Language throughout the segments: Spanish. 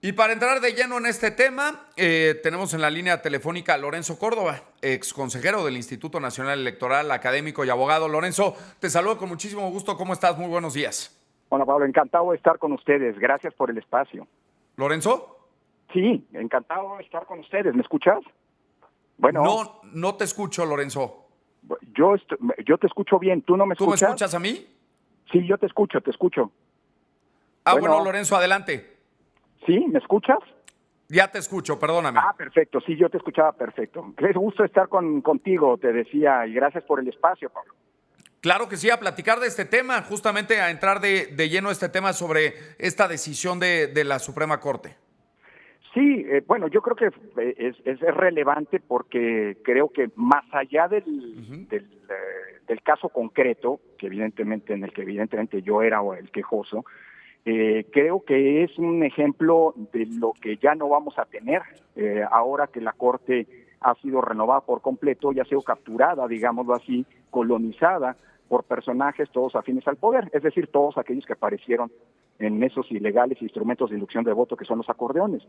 Y para entrar de lleno en este tema, tenemos en la línea telefónica a Lorenzo Córdoba, ex consejero del Instituto Nacional Electoral, académico y abogado. Lorenzo, te saludo con muchísimo gusto. ¿Cómo estás? Muy buenos días. Hola Pablo, encantado de estar con ustedes. Gracias por el espacio. ¿Lorenzo? Sí, encantado de estar con ustedes. ¿Me escuchas? Bueno, No te escucho, Lorenzo. yo te escucho bien. ¿Tú no me ¿Tú me escuchas? escuchas a mí? Sí, yo te escucho, te escucho. Bueno, Bueno, Lorenzo, adelante. ¿sí? ¿Me escuchas? Ya te escucho, perdóname. Perfecto. Sí, yo te escuchaba perfecto. Qué gusto estar contigo, te decía, y gracias por el espacio, Pablo. Claro que sí, a platicar de este tema, justamente a entrar de lleno a este tema sobre esta decisión de la Suprema Corte. Sí, bueno, yo creo que es relevante porque creo que más allá del caso concreto, en el que evidentemente yo era el quejoso, creo que es un ejemplo de lo que ya no vamos a tener ahora que la Corte ha sido renovada por completo y ha sido capturada, digámoslo así, colonizada por personajes todos afines al poder, es decir, todos aquellos que aparecieron en esos ilegales instrumentos de inducción de voto que son los acordeones.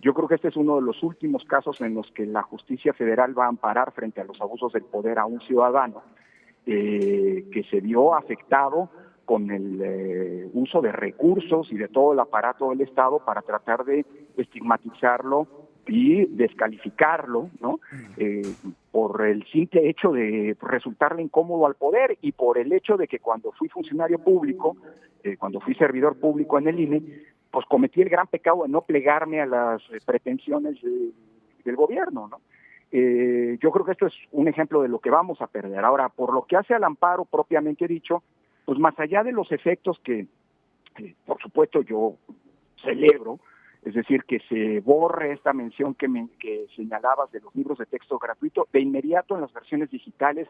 Yo creo que este es uno de los últimos casos en los que la justicia federal va a amparar frente a los abusos del poder a un ciudadano que se vio afectado con el uso de recursos y de todo el aparato del Estado para tratar de estigmatizarlo y descalificarlo, ¿no? Por el simple hecho de resultarle incómodo al poder y por el hecho de que cuando fui funcionario público, cuando fui servidor público en el INE, pues cometí el gran pecado de no plegarme a las pretensiones del gobierno, ¿no? Yo creo que esto es un ejemplo de lo que vamos a perder. Ahora, por lo que hace al amparo propiamente dicho, pues más allá de los efectos que por supuesto yo celebro, es decir, que se borre esta mención que señalabas de los libros de texto gratuito de inmediato en las versiones digitales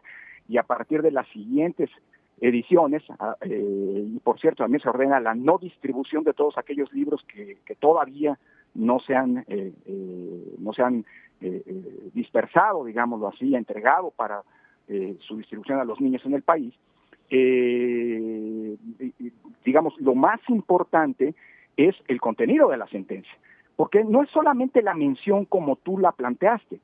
y a partir de las siguientes ediciones, y por cierto, también se ordena la no distribución de todos aquellos libros que todavía no se han dispersado, digámoslo así, entregado para su distribución a los niños en el país. Digamos, lo más importante es el contenido de la sentencia, porque no es solamente la mención como tú la planteaste,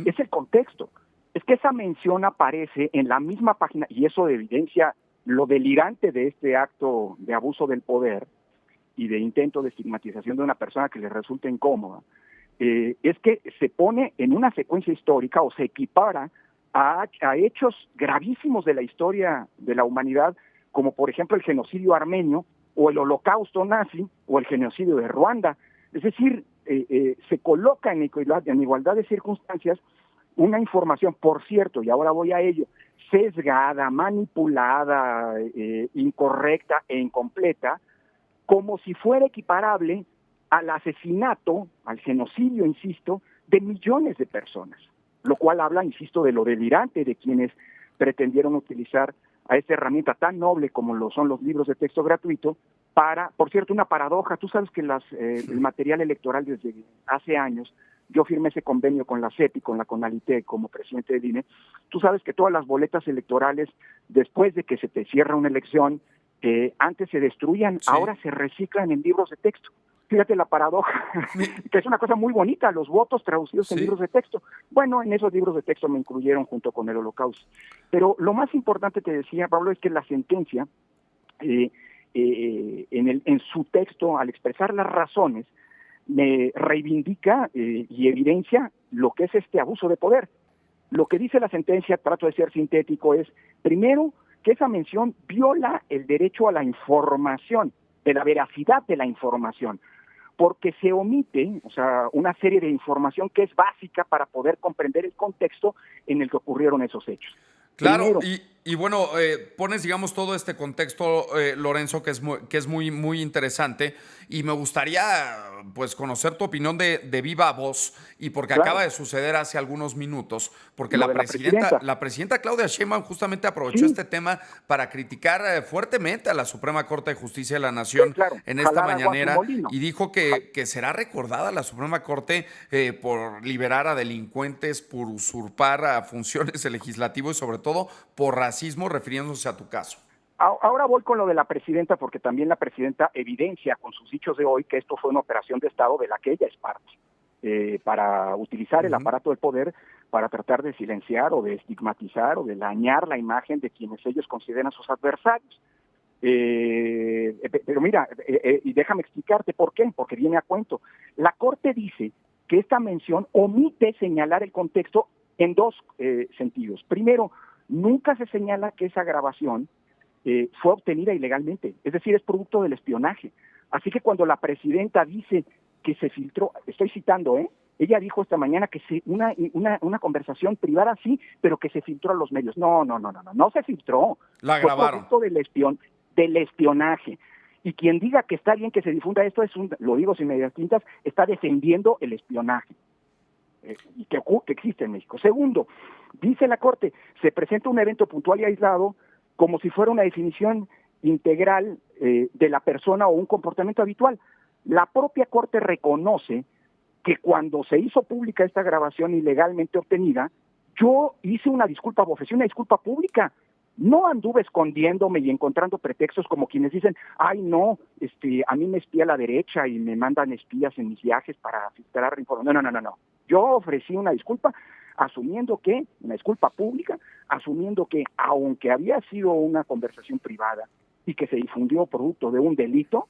es el contexto. Es que esa mención aparece en la misma página y eso evidencia lo delirante de este acto de abuso del poder y de intento de estigmatización de una persona que le resulta incómoda. Es que se pone en una secuencia histórica o se equipara a hechos gravísimos de la historia de la humanidad, como por ejemplo el genocidio armenio o el holocausto nazi o el genocidio de Ruanda. Es decir, se coloca en igualdad de circunstancias una información, por cierto, y ahora voy a ello, sesgada, manipulada, incorrecta e incompleta, como si fuera equiparable al asesinato, al genocidio, insisto, de millones de personas, lo cual habla, insisto, de lo delirante de quienes pretendieron utilizar a esta herramienta tan noble como lo son los libros de texto gratuito para, por cierto, una paradoja. Tú sabes que el material electoral desde hace años, yo firmé ese convenio con la CEPI, con la CONALITEC como presidente del INE, tú sabes que todas las boletas electorales, después de que se te cierra una elección, antes se destruían, Sí. ahora se reciclan en libros de texto. Fíjate la paradoja, que es una cosa muy bonita, los votos traducidos en Sí. libros de texto. Bueno, en esos libros de texto me incluyeron junto con el Holocausto. Pero lo más importante, te decía, Pablo, es que la sentencia, en su texto, al expresar las razones, me reivindica y evidencia lo que es este abuso de poder. Lo que dice la sentencia, trato de ser sintético, es, primero, que esa mención viola el derecho a la información, de la veracidad de la información, porque se omite, o sea, una serie de información que es básica para poder comprender el contexto en el que ocurrieron esos hechos. Claro, Primero, y bueno, pones, digamos, todo este contexto, Lorenzo, que es muy, muy interesante, y me gustaría, pues, conocer tu opinión de viva voz, y porque acaba claro, de suceder hace algunos minutos, porque lo de la presidenta. la presidenta Claudia Sheinbaum justamente aprovechó Sí, este tema para criticar fuertemente a la Suprema Corte de Justicia de la sí, Nación claro, en esta jalar agua a su mañanera, molino. y dijo que será recordada la Suprema Corte por liberar a delincuentes, por usurpar a funciones del legislativo y sobre todo por racismo, refiriéndose a tu caso. Ahora voy con lo de la presidenta, porque también la presidenta evidencia con sus dichos de hoy que esto fue una operación de Estado de la que ella es parte, para utilizar el aparato del poder para tratar de silenciar o de estigmatizar o de dañar la imagen de quienes ellos consideran sus adversarios. Pero mira, y déjame explicarte por qué, porque viene a cuento. La Corte dice que esta mención omite señalar el contexto en dos sentidos. Primero, nunca se señala que esa grabación fue obtenida ilegalmente, es decir, es producto del espionaje. Así que cuando la presidenta dice que se filtró, estoy citando, ella dijo esta mañana que una conversación privada sí, pero que se filtró a los medios. No se filtró. La Fue grabaron. producto del espionaje. Y quien diga que está bien que se difunda esto, lo digo sin medias tintas, está defendiendo el espionaje y que existe en México. Segundo, dice la Corte, se presenta un evento puntual y aislado como si fuera una definición integral de la persona o un comportamiento habitual. La propia Corte reconoce que cuando se hizo pública esta grabación ilegalmente obtenida, yo hice una disculpa, ofrecí una disculpa pública. No anduve escondiéndome y encontrando pretextos como quienes dicen, ay no, a mí me espía la derecha y me mandan espías en mis viajes para filtrar información. No. Yo ofrecí una disculpa, una disculpa pública, asumiendo que aunque había sido una conversación privada y que se difundió producto de un delito,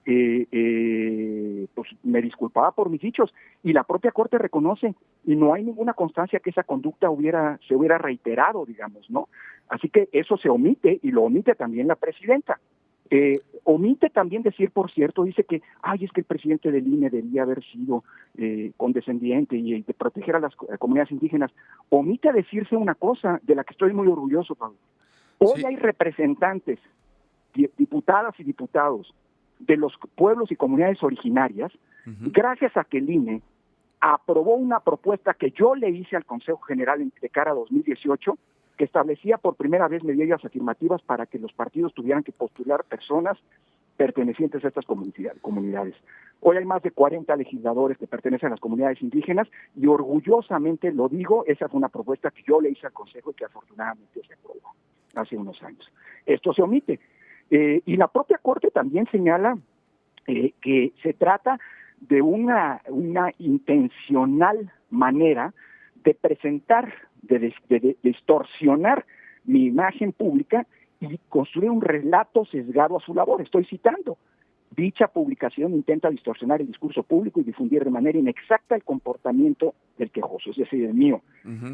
pues me disculpaba por mis dichos, y la propia Corte reconoce, y no hay ninguna constancia que esa conducta se hubiera reiterado, digamos, ¿no? Así que eso se omite, y lo omite también la presidenta. Omite también decir, por cierto, dice que, es que el presidente del INE debía haber sido condescendiente y de proteger a las comunidades indígenas. Omite decirse una cosa de la que estoy muy orgulloso, Pablo. Hoy hay representantes, diputadas y diputados de los pueblos y comunidades originarias, gracias a que el INE aprobó una propuesta que yo le hice al Consejo General de cara a 2018, que establecía por primera vez medidas afirmativas para que los partidos tuvieran que postular personas pertenecientes a estas comunidades. Hoy hay más de 40 legisladores que pertenecen a las comunidades indígenas y orgullosamente lo digo, esa fue una propuesta que yo le hice al Consejo y que afortunadamente se aprobó hace unos años. Esto se omite. Y la propia Corte también señala que se trata de una intencional manera de presentar, de distorsionar mi imagen pública y construir un relato sesgado a su labor. Estoy citando. Dicha publicación intenta distorsionar el discurso público y difundir de manera inexacta el comportamiento del quejoso, es decir, el mío,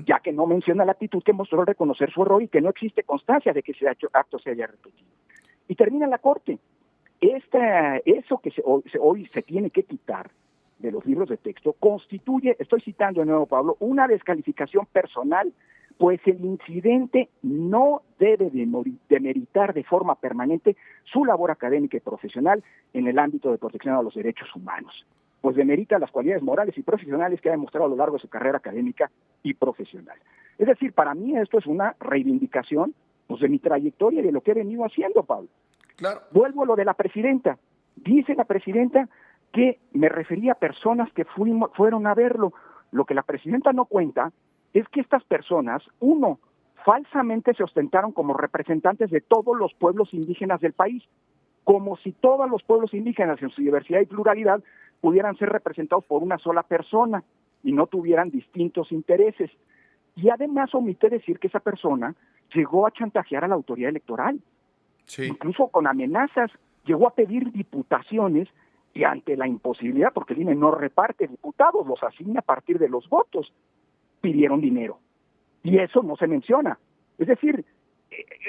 ya que no menciona la actitud que mostró al reconocer su error y que no existe constancia de que ese acto se haya repetido. Y termina la Corte. Eso que hoy se tiene que quitar de los libros de texto constituye, estoy citando de nuevo, Pablo, una descalificación personal, pues el incidente no debe demeritar de forma permanente su labor académica y profesional en el ámbito de protección a los derechos humanos, pues demerita las cualidades morales y profesionales que ha demostrado a lo largo de su carrera académica y profesional. Es decir, para mí esto es una reivindicación de mi trayectoria y de lo que he venido haciendo, Pablo. Claro. Vuelvo a lo de la presidenta. Dice la presidenta que me refería a personas que fueron a verlo. Lo que la presidenta no cuenta es que estas personas, falsamente se ostentaron como representantes de todos los pueblos indígenas del país, como si todos los pueblos indígenas en su diversidad y pluralidad pudieran ser representados por una sola persona y no tuvieran distintos intereses. Y además omite decir que esa persona llegó a chantajear a la autoridad electoral, incluso con amenazas, llegó a pedir diputaciones y ante la imposibilidad, porque el INE no reparte diputados, los asigna a partir de los votos, pidieron dinero. Y eso no se menciona. Es decir,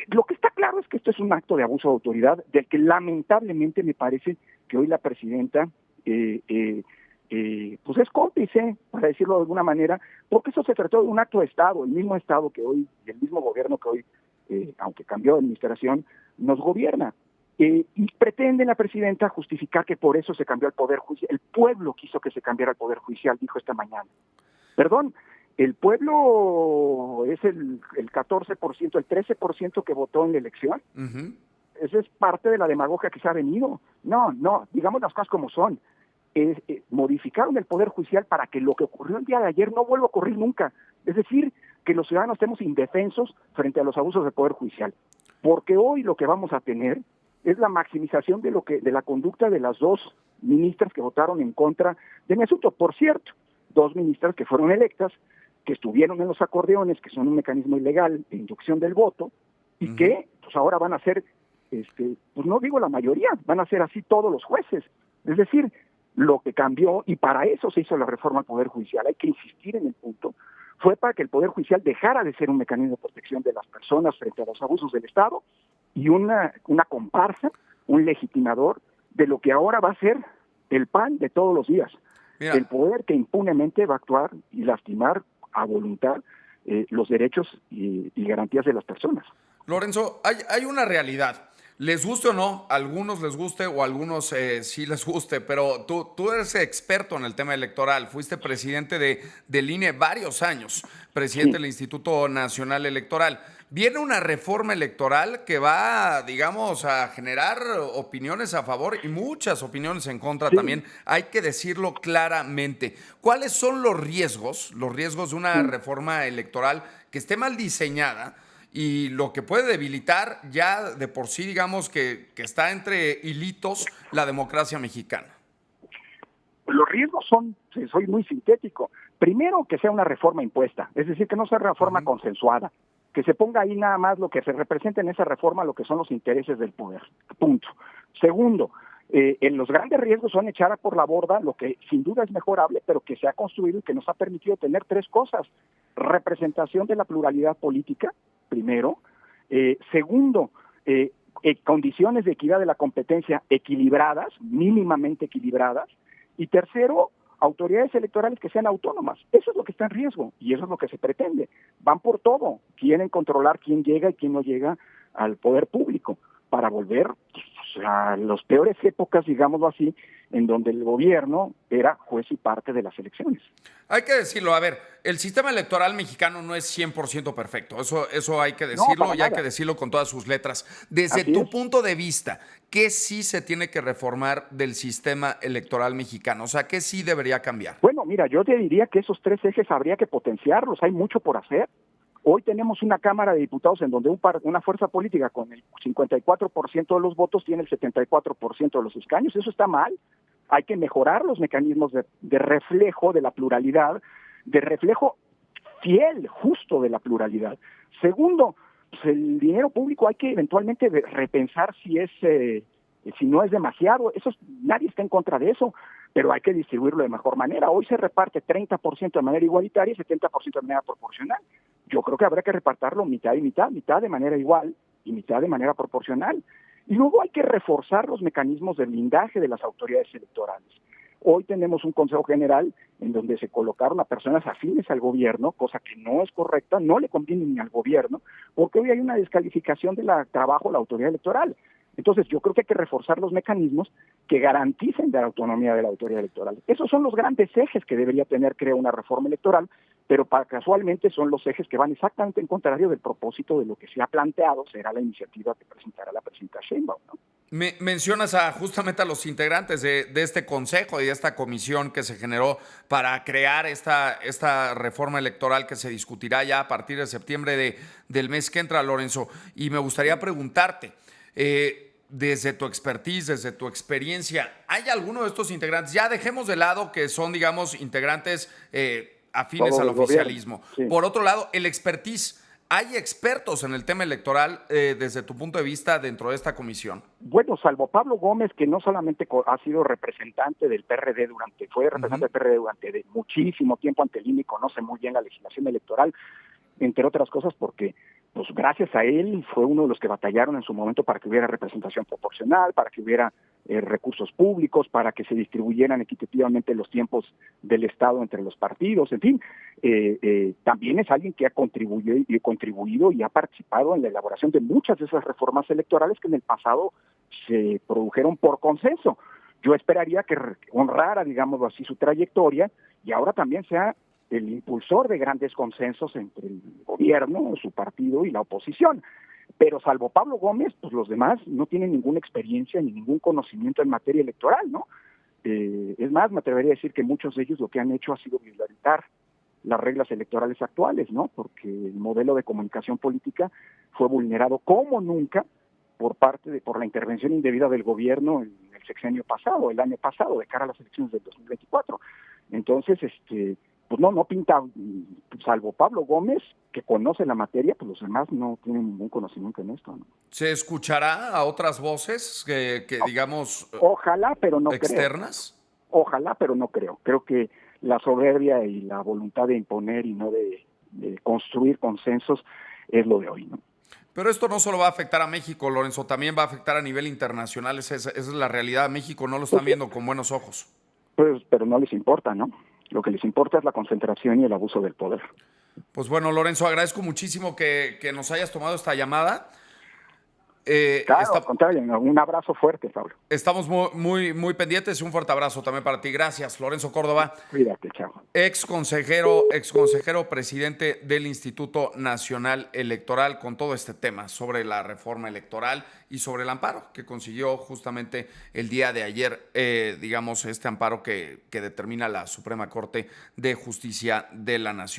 lo que está claro es que esto es un acto de abuso de autoridad del que lamentablemente me parece que hoy la presidenta pues es cómplice, para decirlo de alguna manera, porque eso se trató de un acto de Estado, el mismo Estado que hoy, el mismo gobierno que hoy, aunque cambió de administración, nos gobierna. Y pretende la presidenta justificar que por eso se cambió el Poder Judicial. El pueblo quiso que se cambiara el Poder Judicial, dijo esta mañana. Perdón, el pueblo es el 14%, el 13% que votó en la elección. Eso es parte de la demagogia que se ha venido. No, digamos las cosas como son. Modificaron el Poder Judicial para que lo que ocurrió el día de ayer no vuelva a ocurrir nunca. Es decir, que los ciudadanos estemos indefensos frente a los abusos del Poder Judicial. porque hoy lo que vamos a tener es la maximización de la conducta de las dos ministras que votaron en contra de mi asunto. Por cierto, dos ministras que fueron electas, que estuvieron en los acordeones, que son un mecanismo ilegal de inducción del voto, y que pues ahora van a ser, pues no digo la mayoría, van a ser así todos los jueces. Es decir, lo que cambió, y para eso se hizo la reforma al Poder Judicial, hay que insistir en el punto, fue para que el Poder Judicial dejara de ser un mecanismo de protección de las personas frente a los abusos del Estado y una comparsa, un legitimador de lo que ahora va a ser el pan de todos los días. Mira, el poder que impunemente va a actuar y lastimar a voluntad los derechos y garantías de las personas. Lorenzo, hay una realidad. Les guste o no, a algunos les guste o a algunos sí les guste, pero tú eres experto en el tema electoral, fuiste presidente del INE varios años, presidente del Instituto Nacional Electoral. Viene una reforma electoral que va, digamos, a generar opiniones a favor y muchas opiniones en contra también, hay que decirlo claramente. ¿Cuáles son los riesgos de una reforma electoral que esté mal diseñada? Y lo que puede debilitar ya de por sí, digamos, que está entre hilitos la democracia mexicana. Los riesgos son, soy muy sintético, primero que sea una reforma impuesta, es decir, que no sea una reforma consensuada, que se ponga ahí nada más lo que se representa en esa reforma, lo que son los intereses del poder, punto. Segundo, los grandes riesgos son echar por la borda lo que sin duda es mejorable, pero que se ha construido y que nos ha permitido tener tres cosas: representación de la pluralidad política, primero. Segundo, condiciones de equidad de la competencia equilibradas, mínimamente equilibradas. Y tercero, autoridades electorales que sean autónomas. Eso es lo que está en riesgo y eso es lo que se pretende. Van por todo, quieren controlar quién llega y quién no llega al poder público para volver a las peores épocas, digámoslo así, en donde el gobierno era juez y parte de las elecciones. Hay que decirlo, a ver, el sistema electoral mexicano no es 100% perfecto, eso hay que decirlo, y hay que decirlo con todas sus letras. Desde tu punto de vista, ¿qué sí se tiene que reformar del sistema electoral mexicano? O sea, ¿qué sí debería cambiar? Bueno, mira, yo te diría que esos tres ejes habría que potenciarlos, hay mucho por hacer. Hoy tenemos una Cámara de Diputados en donde una fuerza política con el 54% de los votos tiene el 74% de los escaños. Eso está mal. Hay que mejorar los mecanismos de reflejo de la pluralidad, de reflejo fiel, justo de la pluralidad. Segundo, pues el dinero público hay que eventualmente repensar si no es demasiado. Nadie está en contra de eso, pero hay que distribuirlo de mejor manera. Hoy se reparte 30% de manera igualitaria y 70% de manera proporcional. Yo creo que habrá que repartirlo mitad y mitad de manera igual y mitad de manera proporcional. Y luego hay que reforzar los mecanismos de blindaje de las autoridades electorales. Hoy tenemos un Consejo General en donde se colocaron a personas afines al gobierno, cosa que no es correcta, no le conviene ni al gobierno, porque hoy hay una descalificación del trabajo de la autoridad electoral. Entonces yo creo que hay que reforzar los mecanismos que garanticen la autonomía de la autoridad electoral. Esos son los grandes ejes que debería tener, creo, una reforma electoral, pero casualmente son los ejes que van exactamente en contrario del propósito de lo que se ha planteado será la iniciativa que presentará la presidenta Sheinbaum, ¿no? Mencionas justamente a los integrantes de este consejo y de esta comisión que se generó para crear esta reforma electoral que se discutirá ya a partir de septiembre del mes que entra, Lorenzo. Y me gustaría preguntarte, desde tu expertise, desde tu experiencia, ¿hay alguno de estos integrantes? Ya dejemos de lado que son, digamos, integrantes afines al oficialismo. Sí. Por otro lado, el expertise. ¿Hay expertos en el tema electoral desde tu punto de vista dentro de esta comisión? Bueno, salvo Pablo Gómez, que no solamente ha sido representante del PRD fue representante del PRD durante muchísimo tiempo ante el INE y conoce muy bien la legislación electoral, entre otras cosas porque pues gracias a él fue uno de los que batallaron en su momento para que hubiera representación proporcional, para que hubiera recursos públicos, para que se distribuyeran equitativamente los tiempos del Estado entre los partidos, en fin. También es alguien que ha contribuido y ha participado en la elaboración de muchas de esas reformas electorales que en el pasado se produjeron por consenso. Yo esperaría que honrara, digámoslo así, su trayectoria y ahora también sea el impulsor de grandes consensos entre el gobierno, su partido y la oposición. Pero salvo Pablo Gómez, pues los demás no tienen ninguna experiencia ni ningún conocimiento en materia electoral, ¿no? Es más, me atrevería a decir que muchos de ellos lo que han hecho ha sido violentar las reglas electorales actuales, ¿no? Porque el modelo de comunicación política fue vulnerado como nunca por la intervención indebida del gobierno en el sexenio pasado, el año pasado, de cara a las elecciones del 2024. Entonces, pues no pinta, salvo Pablo Gómez, que conoce la materia, pues los demás no tienen ningún conocimiento en esto, ¿no? ¿Se escuchará a otras voces que digamos, Ojalá, pero no creo. externas? Ojalá, pero no creo. Creo que la soberbia y la voluntad de imponer y no de construir consensos es lo de hoy, ¿no? Pero esto no solo va a afectar a México, Lorenzo, también va a afectar a nivel internacional. Esa es la realidad. México no lo están viendo con buenos ojos. Pues, pero no les importa, ¿no? Lo que les importa es la concentración y el abuso del poder. Pues bueno, Lorenzo, agradezco muchísimo que nos hayas tomado esta llamada. Claro, al contrario, un abrazo fuerte, Pablo. Estamos muy pendientes y un fuerte abrazo también para ti. Gracias, Lorenzo Córdoba. Cuídate, chao. Ex consejero presidente del Instituto Nacional Electoral, con todo este tema sobre la reforma electoral y sobre el amparo que consiguió justamente el día de ayer, digamos, este amparo que determina la Suprema Corte de Justicia de la Nación.